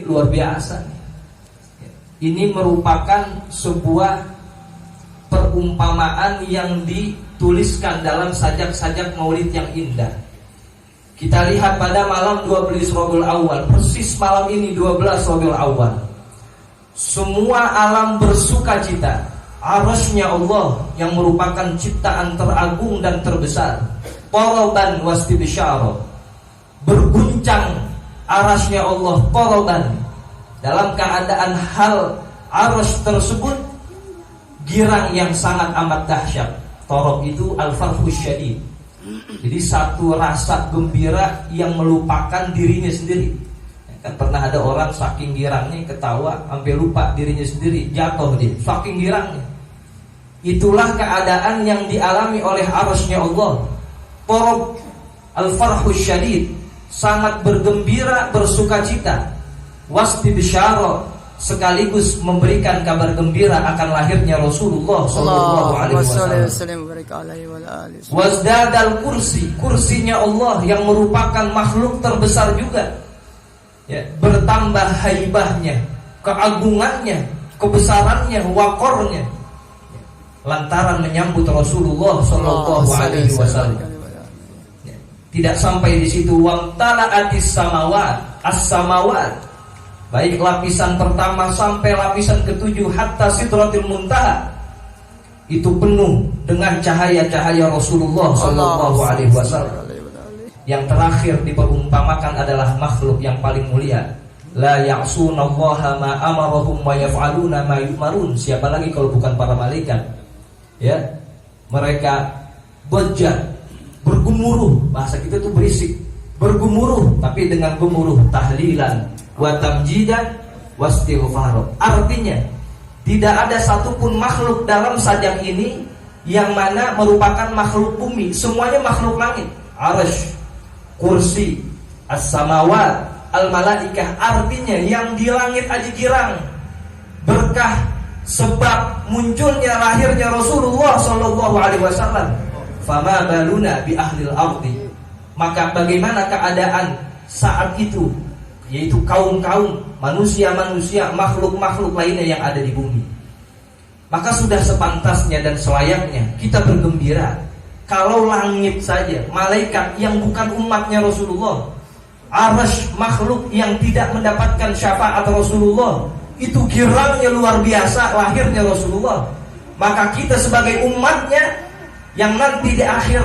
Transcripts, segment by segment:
Luar biasa. Ini merupakan sebuah perumpamaan yang dituliskan dalam sajak-sajak maulid yang indah. Kita lihat pada malam 12 Rabiul Awal, persis malam ini 12 Rabiul Awal, semua alam bersuka cita. Arasy-Nya Allah yang merupakan ciptaan teragung dan terbesar, qaraban wastibsyara, berguncang arasy-Nya Allah qaraban, dalam keadaan hal arasy tersebut girang yang sangat amat dahsyat. Tarab itu al-farhus syadid, jadi satu rasa gembira yang melupakan dirinya sendiri. Kan pernah ada orang saking girangnya ketawa sampai lupa dirinya sendiri, jatuh dia saking girangnya. Itulah keadaan yang dialami oleh arasy-Nya Allah. Tarab al-farhus syadid, sangat bergembira, bersukacita. Wastibsyara, sekaligus memberikan kabar gembira akan lahirnya Rasulullah sallallahu alaihi wasallam. Wasdadal kursi, kursinya Allah yang merupakan makhluk terbesar juga, ya, bertambah haibahnya, keagungannya, kebesarannya, waqarnya, lantaran menyambut Rasulullah sallallahu alaihi wasallam. Tidak sampai di situ, wamtala'atis samawat, as-samawat, baik lapisan pertama sampai lapisan ketujuh, hatta sidratil muntaha, itu penuh dengan cahaya-cahaya Rasulullah sallallahu alaihi wasallam. Yang terakhir diperumpamakan adalah makhluk yang paling mulia. La ya'sunallaha ma amarahum wa yaf'aluna ma yu'marun. Siapa lagi kalau bukan para malaikat? Ya, mereka bejat, bergemuruh, bahasa kita tuh berisik, bergemuruh, tapi dengan gemuruh tahlilan wa tamjidan wastighfar. Artinya tidak ada satupun makhluk dalam sajak ini yang mana merupakan makhluk bumi, semuanya makhluk langit. Arasy, kursi, as-samawat, al-malaikah, artinya yang di langit aja girang berkah sebab munculnya lahirnya Rasulullah sallallahu alaihi wasallam. Fama baluna bi ahlil ardi, maka bagaimana keadaan saat itu, yaitu kaum-kaum manusia-manusia, makhluk-makhluk lainnya yang ada di bumi. Maka sudah sepantasnya dan selayaknya kita bergembira. Kalau langit saja, malaikat yang bukan umatnya Rasulullah, arasy, makhluk yang tidak mendapatkan syafaat Rasulullah, itu girangnya luar biasa lahirnya Rasulullah. Maka kita sebagai umatnya yang nanti di akhir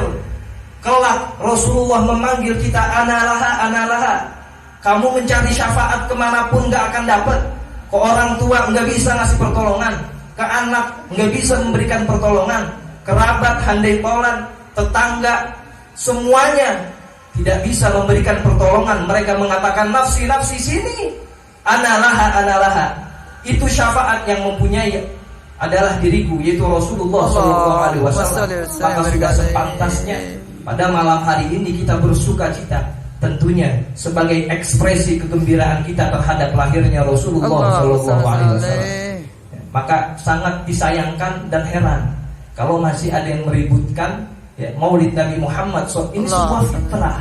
kelak Rasulullah memanggil kita, analaha, analaha, kamu mencari syafaat kemanapun gak akan dapat. Ke orang tua gak bisa ngasih pertolongan, ke anak gak bisa memberikan pertolongan, kerabat, handai tolan, tetangga, semuanya tidak bisa memberikan pertolongan. Mereka mengatakan nafsi, nafsi, sini, analaha, analaha. Itu syafaat yang mempunyai adalah diriku, yaitu Rasulullah sallallahu alaihi wasallam. Maka sudah sepantasnya pada malam hari ini kita bersuka cita, tentunya sebagai ekspresi kegembiraan kita terhadap lahirnya Rasulullah sallallahu alaihi wasallam. Maka sangat disayangkan dan heran kalau masih ada yang meributkan, ya, Maulid Nabi Muhammad. Ini sebuah fitrah,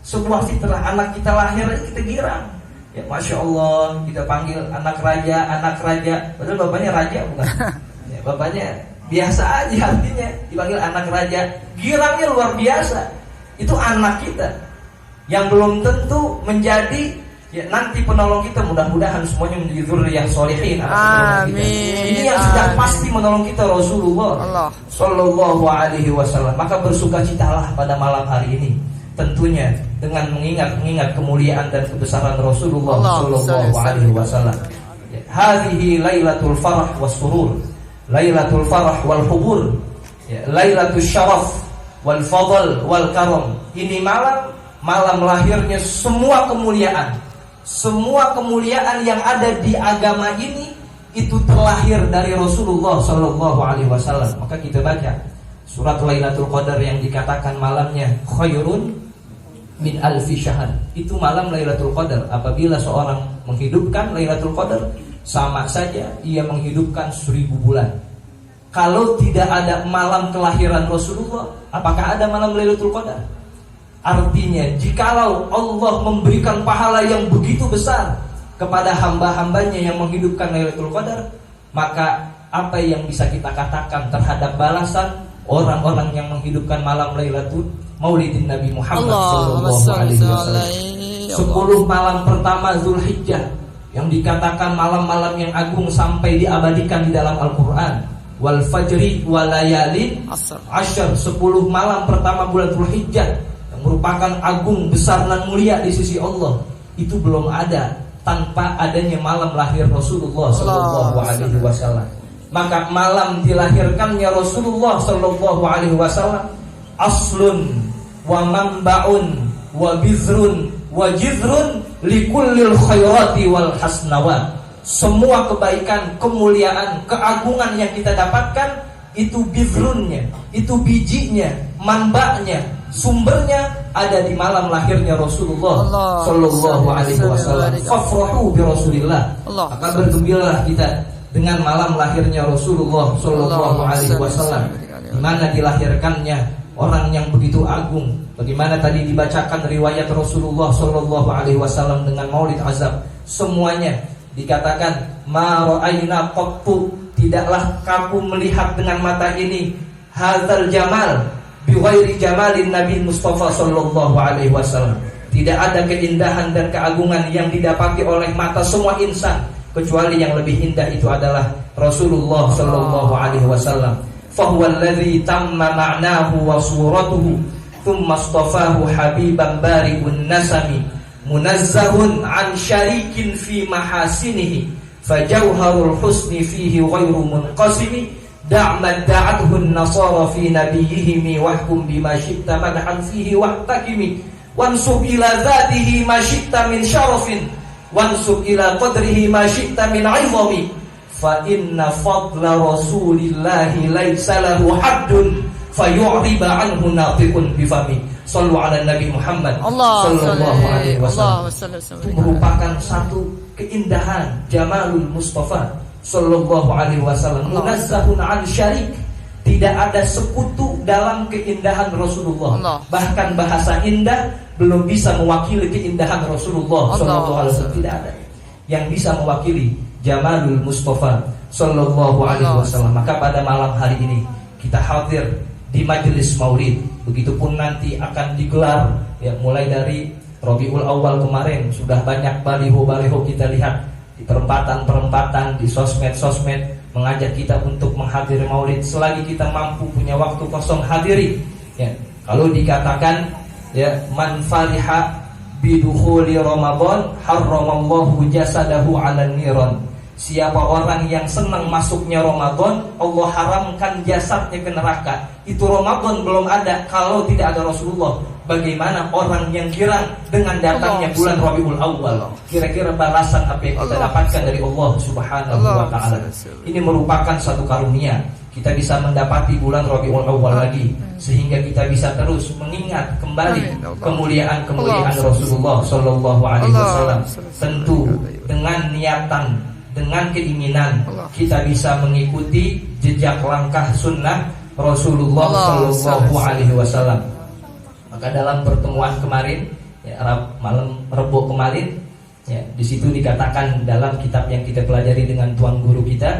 sebuah fitrah. Anak kita lahir kita girang, ya, masya Allah, kita panggil anak raja, padahal bapaknya raja bukan, ya, bapaknya biasa aja, artinya dipanggil anak raja, girangnya luar biasa. Itu anak kita yang belum tentu menjadi, ya, nanti penolong kita. Mudah-mudahan semuanya menjadi dzurriyyah sholihin. Amin. Ini yang sudah pasti menolong kita Rasulullah sallallahu alaihi wasallam. Maka bersukacitalah pada malam hari ini, tentunya dengan mengingat kemuliaan dan kebesaran Rasulullah sallallahu alaihi wasallam. Hadhihi lailatul farah was surur, lailatul farah wal hubur, ya, lailatul syaraf wal fadl wal karam. Ini malam lahirnya semua kemuliaan. Semua kemuliaan yang ada di agama ini itu terlahir dari Rasulullah sallallahu alaihi wasallam. Maka kita baca surat Lailatul Qadar yang dikatakan malamnya khairun min alfi syahr. Itu malam Lailatul Qadar. Apabila seorang menghidupkan Lailatul Qadar, sama saja ia menghidupkan 1000 bulan. Kalau tidak ada malam kelahiran Rasulullah, apakah ada malam Lailatul Qadar? Artinya, jikalau Allah memberikan pahala yang begitu besar kepada hamba-hambanya yang menghidupkan Lailatul Qadar, maka apa yang bisa kita katakan terhadap balasan orang-orang yang menghidupkan malam Lailatul Maulidin Nabi Muhammad sallallahu alaihi wasallam. 10 malam pertama Zulhijjah yang dikatakan malam-malam yang agung sampai diabadikan di dalam Al-Qur'an. Wal fajri walayalin asyr, 10 malam pertama bulan Zulhijjah yang merupakan agung, besar dan mulia di sisi Allah. Itu belum ada tanpa adanya malam lahir Rasulullah sallallahu alaihi wasallam. Maka malam dilahirkannya Rasulullah sallallahu alaihi wasallam aslun wa manba'un wa bizrun wa jizrun likullil khairati wal hasnawat. Semua kebaikan, kemuliaan, keagungan yang kita dapatkan itu bizrunnya, itu bijinya, manba'nya, sumbernya ada di malam lahirnya Rasulullah sallallahu alaihi wasallam. Fafrahu bi Rasulillah. Maka bergembiralah kita dengan malam lahirnya Rasulullah sallallahu alaihi wasallam, di mana dilahirkannya orang yang begitu agung. Bagaimana tadi dibacakan riwayat Rasulullah sallallahu alaihi wasallam dengan Maulid Azab, semuanya dikatakan ma ra'ayna qattu, tidaklah kamu melihat dengan mata ini hadzal jamal biwairi jamalin Nabi Mustafa sallallahu alaihi wasallam. Tidak ada keindahan dan keagungan yang didapati oleh mata semua insan kecuali yang lebih indah itu adalah Rasulullah sallallahu alaihi wasallam. Fahuwa alladzi tamma ma'nahu wa suratuhu thumma istafahu habiban bari'un nasami munazzahun an syarikin fi mahasinihi fajawharul husni fihi ghairu munqasimi da'man da'athu an-nasara fi nabiyihim wahkum bima syi'ta madhan fihi wahtakimi wansub ila dzatihi ma syi'ta min syarafin wansub ila qadrihi ma syi'ta min 'izami fa inna fadla rasulillahi laisa lahu haddun fayu'riba anhu natiqun bifami. Sallu ala Nabi Muhammad sallallahu alaihi wasallam. Itu merupakan satu keindahan Jamalul Mustafa sallallahu alaihi wasallam. Munazzahun an syarik, tidak ada sekutu dalam keindahan Rasulullah. Bahkan bahasa indah belum bisa mewakili keindahan Rasulullah sallallahu alaihi wasallam. Tidak ada yang bisa mewakili Jamalul Mustafa sallallahu alaihi wasallam. Maka pada malam hari ini kita hadir di majelis Maulid. Begitupun nanti akan digelar ya, mulai dari Rabiul Awal kemarin sudah banyak baliho-baliho kita lihat di perempatan-perempatan, di sosmed-sosmed mengajak kita untuk menghadiri Maulid. Selagi kita mampu punya waktu kosong, hadiri ya. Kalau dikatakan ya, man fariha bidukhuli Ramadan harramallahu jasadahu 'alan niran. Siapa orang yang senang masuknya Ramadan, Allah haramkan jasadnya ke neraka. Itu Ramadan belum ada kalau tidak ada Rasulullah. Bagaimana orang yang girang dengan datangnya bulan Rabiul Awal? Kira-kira balasan apa yang kita dapatkan dari Allah Subhanahu wa taala? Ini merupakan satu karunia. Kita bisa mendapati bulan Rabiul Awal lagi, sehingga kita bisa terus mengingat kembali kemuliaan-kemuliaan Rasulullah sallallahu alaihi wasallam. Tentu dengan niatan, dengan keinginan kita bisa mengikuti jejak langkah sunnah Rasulullah sallallahu alaihi wasallam. Maka dalam pertemuan kemarin ya, malam Rebo kemarin ya, di situ dikatakan dalam kitab yang kita pelajari dengan tuan guru kita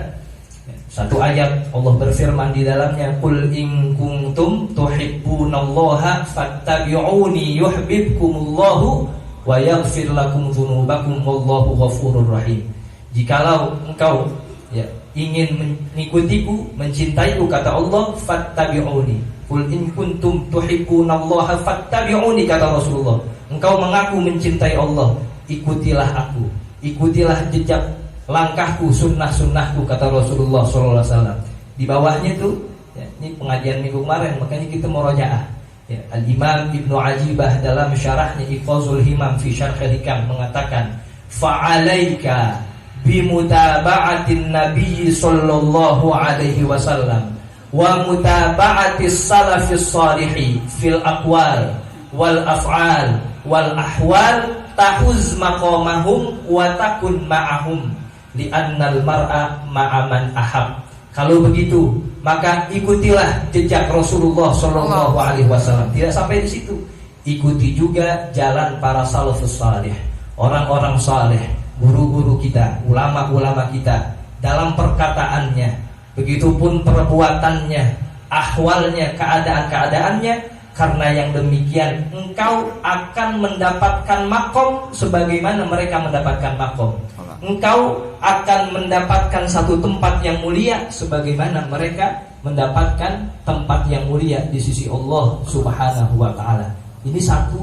ya, satu ayat Allah berfirman di dalamnya, qul in kuntum tuhibbunallaha fattabi'uni yuhibbukumullahu wa yaghfir lakum dzunubakum wallahu ghafurur rahim. Jikalau engkau ya, ingin mengikutiku, mencintaiku, kata Allah, fattabi'uni. Qul in kuntum tuhibbunallaha fattabi'uni, kata Rasulullah. Engkau mengaku mencintai Allah, ikutilah aku, ikutilah jejak langkahku, sunnah-sunnahku, kata Rasulullah sallallahu alaihi wasallam. Di bawahnya tuh ya, ini pengajian minggu kemarin, makanya kita murojaah. Ya, Al-Imam Ibnu Ajibah dalam syarahnya Iqazul Himam fi Syarhil Hikam mengatakan, fa'alaika bimutaba'atin Nabi sallallahu alaihi wasallam wa mutaba'atis salafis salihi fil aqwal wal af'al wal ahwal tahuz maqamahum wa takun ma'ahum li'annal mar'a ma'aman ahab. Kalau begitu, maka ikutilah jejak Rasulullah sallallahu alaihi wasallam. Tidak sampai di situ, ikuti juga jalan para salafus salih, orang-orang saleh. guru-guru kita, ulama-ulama kita dalam perkataannya, begitupun perbuatannya, ahwalnya, keadaan-keadaannya. Karena yang demikian engkau akan mendapatkan makom sebagaimana mereka mendapatkan makom. Engkau akan mendapatkan satu tempat yang mulia sebagaimana mereka mendapatkan tempat yang mulia di sisi Allah Subhanahu wa ta'ala. Ini satu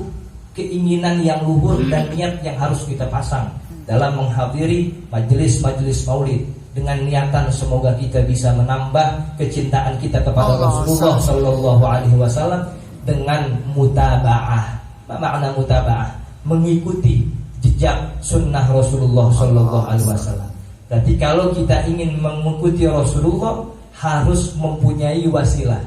keinginan yang luhur dan niat yang harus kita pasang dalam menghadiri majelis-majelis maulid, dengan niatan semoga kita bisa menambah kecintaan kita kepada Rasulullah Sallallahu Alaihi Wasallam dengan mutaba'ah. Apa makna mutaba'ah? Mengikuti jejak sunnah Rasulullah Sallallahu Alaihi Wasallam. Berarti kalau kita ingin mengikuti Rasulullah harus mempunyai wasilah.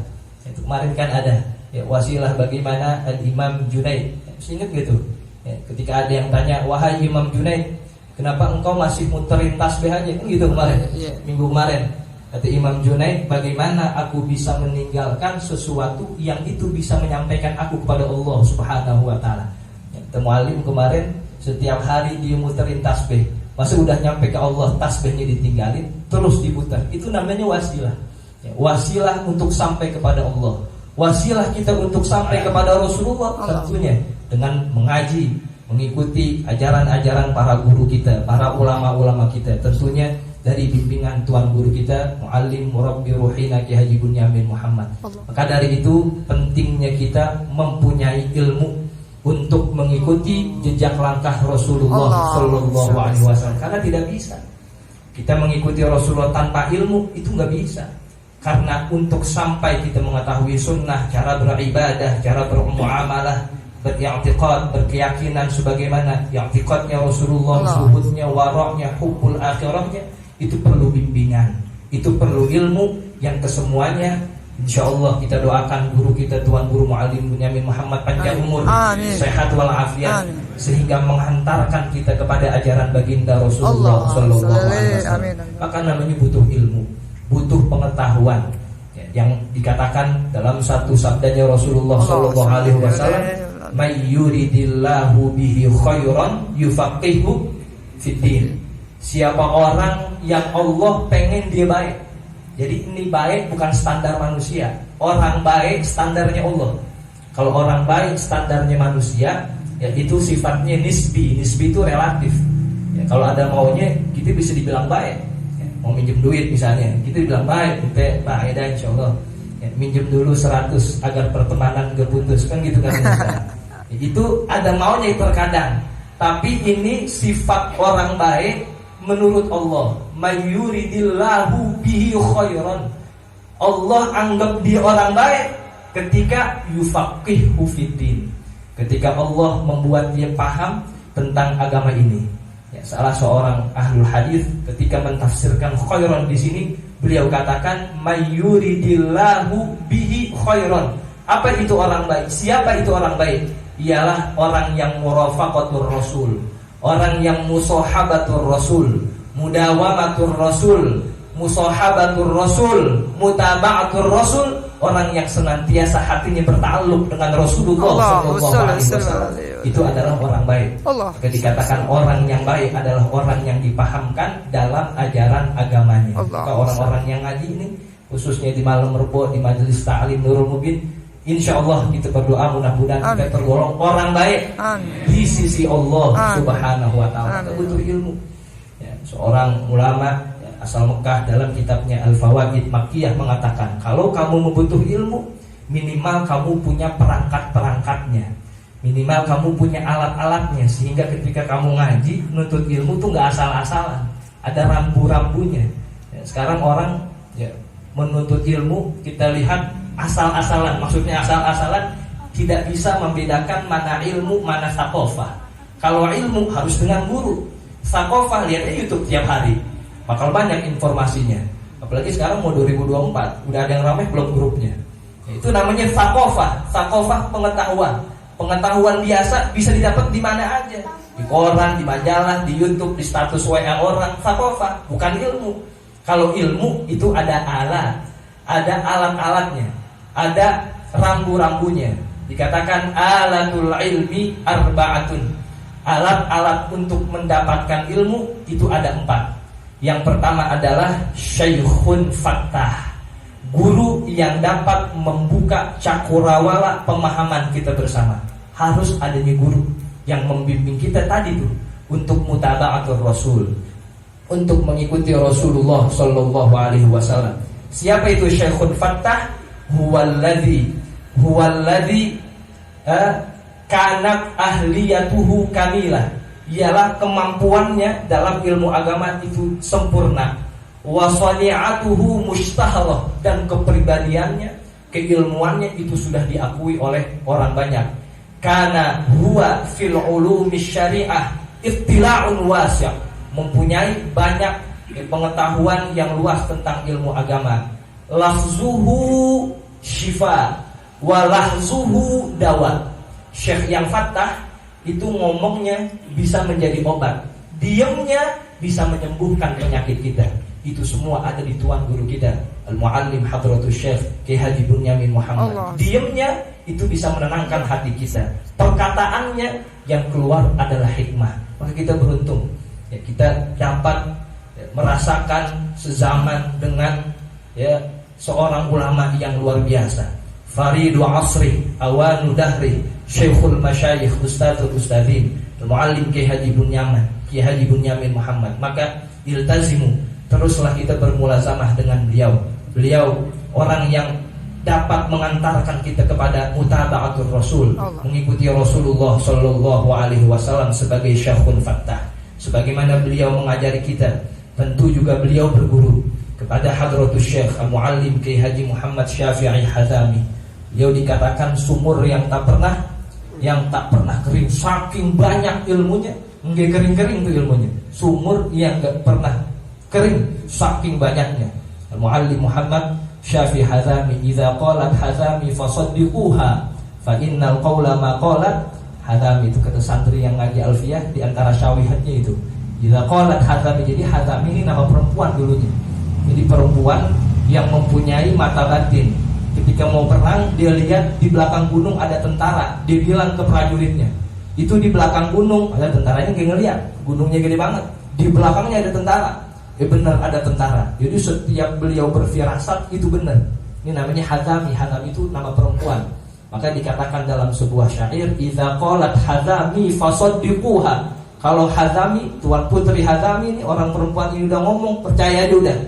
Itu kemarin kan ada ya, wasilah bagaimana Imam Junaid. Ingat gitu? Ya, ketika ada yang tanya, wahai Imam Junaid, kenapa engkau masih muterin tasbih aja? Kan gitu kemarin, minggu kemarin. Kata Imam Junaid, bagaimana aku bisa meninggalkan sesuatu yang itu bisa menyampaikan aku kepada Allah Subhanahu wa ta'ala. Temu alim kemarin setiap hari dia muterin tasbih. Masa udah nyampe ke Allah tasbihnya ditinggalin terus diputar. Itu namanya wasilah. Wasilah untuk sampai kepada Allah. Wasilah kita untuk sampai kepada Rasulullah tentunya dengan mengaji, mengikuti ajaran-ajaran para guru kita, para ulama-ulama kita, tentunya dari bimbingan tuan guru kita, Muallim Murabbi Ruhina Ki Haji Bunyamin Muhammad. Maka dari itu pentingnya kita mempunyai ilmu untuk mengikuti jejak langkah Rasulullah Sallallahu Alaihi Wasallam. Karena tidak bisa kita mengikuti Rasulullah tanpa ilmu, itu nggak bisa. Karena untuk sampai kita mengetahui sunnah, cara beribadah, cara bermuamalah, beriktikad, berkeyakinan sebagaimana iktikadnya Rasulullah, zuhudnya, waraknya, hubbul akhirahnya, itu perlu bimbingan, itu perlu ilmu yang kesemuanya insyaallah kita doakan guru kita Tuan Guru Muallim Bunyamin Muhammad panjang umur, sehat walafiat, sehingga menghantarkan kita kepada ajaran baginda Rasulullah Sallallahu Alaihi Wasallam. Maka namanya butuh ilmu, butuh pengetahuan. Yang dikatakan dalam satu sabdanya Rasulullah Sallallahu Alaihi Wasallam, may yuridillahu bihi khairan yufaqihu fiddin. Siapa orang yang Allah pengen dia baik. Jadi ini baik bukan standar manusia. Orang baik standarnya Allah. Kalau orang baik standarnya manusia, ya itu sifatnya nisbi. Nisbi itu relatif. Ya, kalau ada maunya, kita bisa dibilang baik. Ya, mau minjem duit misalnya, kita bilang baik, kita baik dah insyaallah. Ya, minjem dulu 100 agar pertemanan gak putus, kan gitu kan. Ya, itu ada maunya terkadang. Tapi ini sifat orang baik menurut Allah. Mayyuridillahu bihi khairan. Allah anggap dia orang baik ketika yufaqihu fiddin, ketika Allah membuat dia paham tentang agama ini. Ya, salah seorang ahlul hadis ketika mentafsirkan khairan di sini, beliau katakan mayyuridillahu bihi khairan. Apa itu orang baik? Siapa itu orang baik? Ialah orang yang murafaqatur rasul, orang yang musahabatur rasul, mudawamatur rasul, musahabatur rasul, mutaba'atur rasul, orang yang senantiasa hatinya bertakluk dengan Rasulullah Sallallahu Alaihi Wasallam. Itu adalah orang baik. Jika dikatakan orang yang baik adalah orang yang dipahamkan dalam ajaran agamanya. Maka orang-orang yang ngaji ini, khususnya di malam Rebo, di majelis ta'lim Nurul Mubin, insyaallah kita berdoa mudah-mudahan kita tergolong orang baik di sisi Allah Subhanahu wa ta'ala. Kita butuh ilmu. Ya, seorang ulama ya, asal Mekah dalam kitabnya Al-Fawaid Makkiyah mengatakan, kalau kamu membutuh ilmu, minimal kamu punya perangkat-perangkatnya, minimal kamu punya alat-alatnya, sehingga ketika kamu ngaji menuntut ilmu tuh nggak asal-asalan, ada rambu-rambunya. Ya, sekarang orang ya, menuntut ilmu kita lihat asal-asalan, maksudnya asal-asalan, tidak bisa membedakan mana ilmu, mana sakofah. Kalau ilmu harus dengan guru, sakofah lihatnya YouTube tiap hari, bakal banyak informasinya. Apalagi sekarang mau 2024, udah ada yang ramai belum grupnya. Itu namanya sakofah, sakofah pengetahuan. Pengetahuan biasa bisa didapat di mana aja, di koran, di majalah, di YouTube, di status WA orang. Sakofah bukan ilmu. Kalau ilmu itu ada alat, ada alat-alatnya, ada rambu-rambunya. Dikatakan alatul ilmi arba'atun. Alat-alat untuk mendapatkan ilmu itu ada 4. Yang pertama adalah Syekhun Fattah, guru yang dapat membuka cakrawala pemahaman kita bersama. Harus adanya guru yang membimbing kita tadi tuh untuk mutaba'atul Rasul, untuk mengikuti Rasulullah sallallahu alaihi wasallam. Siapa itu Syekhun Fattah? Huwallazi kanat ahliyatuhu kamilah, ialah kemampuannya dalam ilmu agama itu sempurna. Wa shani'atuhu mustahalah, dan kepribadiannya, keilmuannya itu sudah diakui oleh orang banyak. Kana huwa fil ulumi syariah ittila'un wasi', mempunyai banyak pengetahuan yang luas tentang ilmu agama. Lafzuhu syifa wa lahzuhu dawa. Syekh yang fattah itu ngomongnya bisa menjadi obat, diamnya bisa menyembuhkan penyakit kita. Itu semua ada di tuan guru kita, Al-Muallim Hadratus Syekh Kiai Haji Bunyamin Muhammad. Diamnya itu bisa menenangkan hati kita, perkataannya yang keluar adalah hikmah. Maka kita beruntung ya, kita dapat merasakan sezaman dengan seorang ulama yang luar biasa, Faridu asri awanu dahri Syekhul Masyayikh Ustadzul Ustadzin Al-Muallim Kiai Haji Bunyamin Muhammad. Maka iltazimu, teruslah kita bermulazamah dengan beliau. Beliau orang yang dapat mengantarkan kita kepada mutaba'atul Rasul, mengikuti Rasulullah sallallahu alaihi wasallam sebagai Syekhun Fattah. Sebagaimana beliau mengajari kita, tentu juga beliau berguru kepada Hadratus Syekh Al-Muallim Kiai Haji Muhammad Syafi'i Hazami. Beliau dikatakan sumur yang tak pernah kering, saking banyak ilmunya. Nggak kering-kering tuh ilmunya. Sumur yang nggak pernah kering, saking banyaknya. Al-Muallim Muhammad Syafi'i Hazami, idza qalat Hazami fasaddiquha fa innal qawla ma qalat Hazami. Itu kata santri yang ngaji Alfiyah, di antara syawihatnya itu idza qalat Hazami. Jadi Hazami ini nama perempuan dulunya. Jadi perempuan yang mempunyai mata batin. Ketika mau perang, dia lihat di belakang gunung ada tentara. Dia bilang ke prajuritnya, itu di belakang gunung ada tentaranya, nggak ngeliat, gunungnya gede banget, di belakangnya ada tentara. Benar ada tentara. Jadi setiap beliau berfirasat itu benar. Ini namanya Hazami. Hazami itu nama perempuan. Maka dikatakan dalam sebuah syair, idza qalat Hazami fasaddiquha. Kalau Hazami, Tuan Putri Hazami ini, orang perempuan ini udah ngomong, percaya aja udah.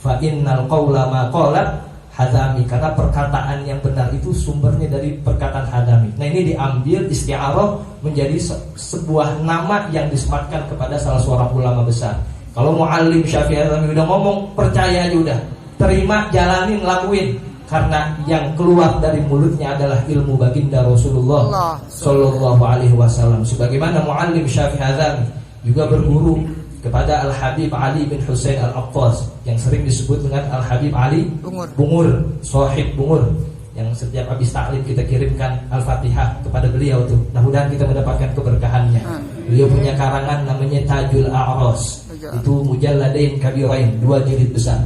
Fa innal qawla ma qalat Hazami, karena perkataan yang benar itu sumbernya dari perkataan Hazami. Nah, ini diambil isti'arah menjadi sebuah nama yang disematkan kepada salah seorang ulama besar. Kalau Muallim Syafi'i Hazami udah ngomong, percaya aja udah, terima, jalanin, lakuin, karena yang keluar dari mulutnya adalah ilmu baginda Rasulullah sallallahu alaihi wasallam. Sebagaimana Muallim Syafi'i Hazami juga berguru kepada Al-Habib Ali bin Husain Al-Aqtas, yang sering disebut dengan Al-Habib Ali Bungur, Sohib Bungur, yang setiap habis taklim kita kirimkan Al-Fatihah kepada beliau tuh. Mudah-mudahan kita mendapatkan keberkahannya. Beliau punya karangan namanya Tajul A'ras. Itu mujalladain kabirain, 2 jilid besar.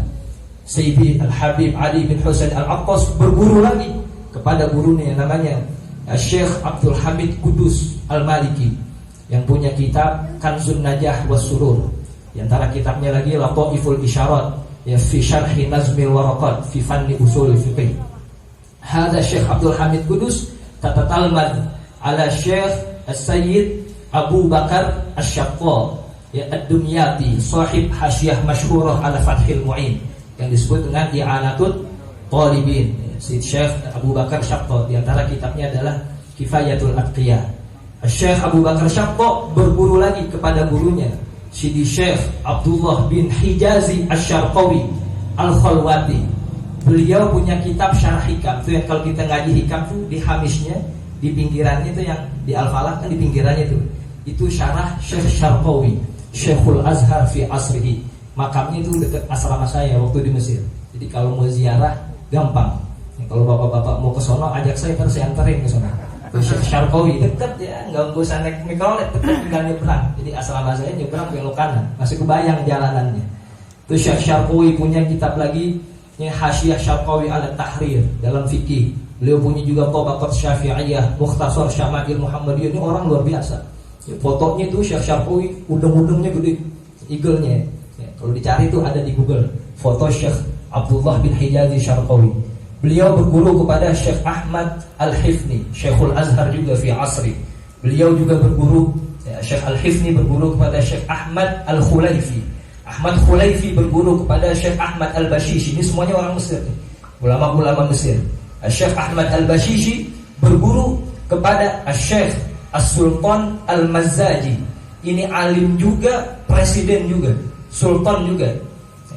Sayyidi Al-Habib Ali bin Husain Al-Aqtas berguru lagi kepada gurunya yang namanya Syekh Abdul Hamid Kudus Al-Maliki, yang punya kitab Kanzun Najah was Surur. Di antara kitabnya lagi Lataiful Isyarat, ya fi syarhi Nazmil Waraqat fi fanni usul fiqh. Hadza Syekh Abdul Hamid Kudus tatatalmad ala Syekh As-Sayyid Abu Bakar Asy-Syaqqa, ya Ad-Dumyati, sahib hasyiyah masyhurah ala Fathil Mu'in, yang disebut dengan I'anatut Talibin. Syekh Abu Bakar Syaqqa, di antara kitabnya adalah Kifayatul Atqiyah. Syekh Abu Bakar Syaqqa berguru lagi kepada gurunya Sidi Syekh Abdullah bin Hijazi Asy-Syarqawi Al-Khalwati. Beliau punya kitab Syarah Hikam. Itu yang kalau kita ngaji hikam tuh di hamisnya, di pinggirannya itu, yang di Al-Falah kan di pinggirannya itu. Itu syarah Syekh Syarqawi, Syekhul Azhar fi asrihi. Makamnya itu dekat asrama saya waktu di Mesir. Jadi kalau mau ziarah gampang. Kalau bapak-bapak mau ke sono, ajak saya, terus saya anterin ke sono. Syekh Syarqawi dekat ya, nggak usah naik mikrolet, dekat tinggal nyebrang. Jadi asrama saya nyebrang belok kanan, masih kebayang jalanannya. Itu Syekh Syarqawi punya kitab lagi, yang Hasyiyah Syarqawi ala Tahrir dalam fikih. Beliau punya juga Tabaqat Syafi'iyah, Mukhtasar Syama'il Muhammadiyah. Ini orang luar biasa. Fotonya tuh Syekh Syarqawi, udeng-udengnya gede, eagle-nya. Ya, kalau dicari tuh ada di Google, foto Syekh Abdullah bin Hijazi Syarqawi. Beliau berguru kepada Syekh Ahmad Al-Hifni, Syekhul Azhar juga fi asri. Beliau juga berguru, ya, Syekh Al-Hifni berguru kepada Syekh Ahmad Al-Khulaifi. Ahmad Khulaifi berguru kepada Syekh Ahmad Al-Bashishi. Ini semuanya orang Mesir nih, ulama-ulama Mesir. Syekh Ahmad Al-Bashishi berguru kepada Syekh As-Sultan Al-Mazzaji. Ini alim juga, presiden juga, sultan juga.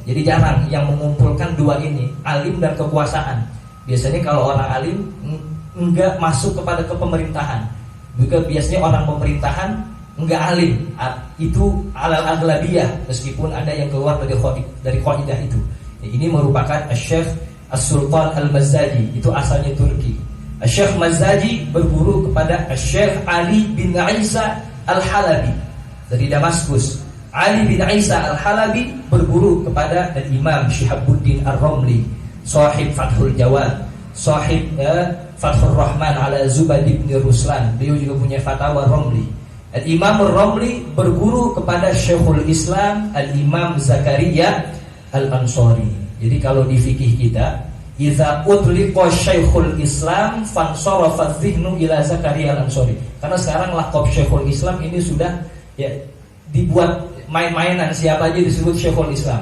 Jadi jarang yang mengumpulkan dua ini, alim dan kekuasaan. Biasanya kalau orang alim enggak masuk kepada kepemerintahan. Juga biasanya orang pemerintahan enggak alim. Itu alal aghlabiyah, meskipun ada yang keluar dari qaidah itu. Ini merupakan Syekh As-Sultan Al-Mazzaji, itu asalnya Turki. Syekh Mazzaji berguru kepada Syekh Ali bin Isa Al-Halabi dari Damaskus. Ali bin Isa Al-Halabi berguru kepada Imam Syihabuddin Ar-Ramli, sahib Fathul Jawad, sahib Fathur Rahman ala Zubad bin Ruslan. Beliau juga punya fatwa Ramli. Imam Ar-Ramli berguru kepada Syekhul Islam Al-Imam Zakaria Al-Ansari. Jadi kalau di fikih kita, idza utliqa Syekhul Islam fansarafa dzihnu ila Zakaria Al-Ansari. Karena sekarang laqab Syekhul Islam ini sudah ya dibuat main-mainan, siapa aja disebut Syekhul Islam.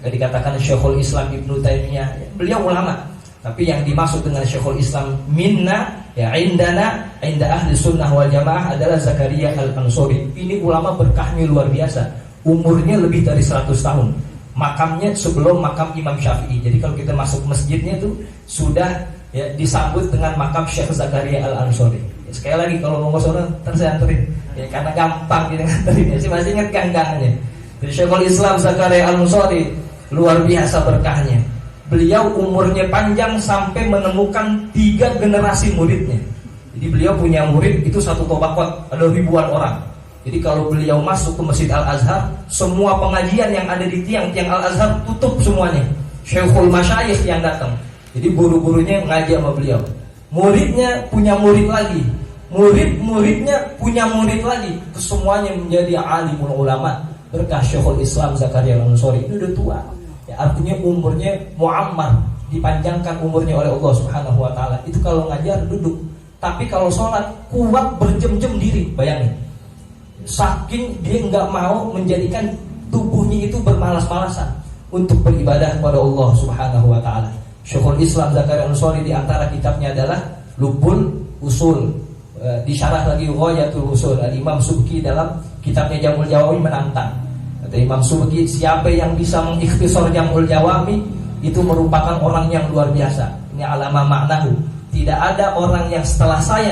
Ya, dikatakan Syekhul Islam Ibnu Taimiyah, ya, beliau ulama. Tapi yang dimaksud dengan Syekhul Islam minna, ya indana, inda ahli sunnah wal jamaah adalah Zakaria Al-Ansari. Ini ulama berkahnya luar biasa. Umurnya lebih dari 100 tahun. Makamnya sebelum makam Imam Syafi'i. Jadi kalau kita masuk masjidnya itu sudah ya disambut dengan makam Syekh Zakaria Al-Ansari. Ya, sekali lagi kalau mau ke sana saya anterin. Ya, karena gampang gitu nganterinnya. Masih ingat ganggangannya. Jadi Syekhul Islam Zakaria Al-Ansari luar biasa berkahnya. Beliau umurnya panjang sampai menemukan 3 generasi muridnya. Jadi beliau punya murid itu satu tobaqat, ada ribuan orang. Jadi kalau beliau masuk ke Masjid Al-Azhar, semua pengajian yang ada di tiang-tiang Al-Azhar tutup semuanya. Syekhul Masyayikh yang datang. Jadi guru-gurunya ngaji sama beliau. Muridnya punya murid lagi. Murid-muridnya punya murid lagi. Kesemuanya menjadi alimul ulama. Berkah Syekhul Islam Zakaria Al-Ansari. Ini udah tua. Ya, artinya umurnya muammar, dipanjangkan umurnya oleh Allah Subhanahu wa taala. Itu kalau ngajar duduk. Tapi kalau sholat kuat berjam-jam diri. Bayangin. Saking dia nggak mau menjadikan tubuhnya itu bermalas-malasan untuk beribadah kepada Allah Subhanahu wa taala. Syekhul Islam Zakaria Al-Ansari di antara kitabnya adalah Lubul Usul, disyarah lagi Ghayatul Usul. Imam Subki dalam kitabnya Jamul Jawami menantang. Kata Imam Subki, siapa yang bisa mengikhtisar Jamul Jawami itu merupakan orang yang luar biasa. Ini alama maknahu. Tidak ada orang yang setelah saya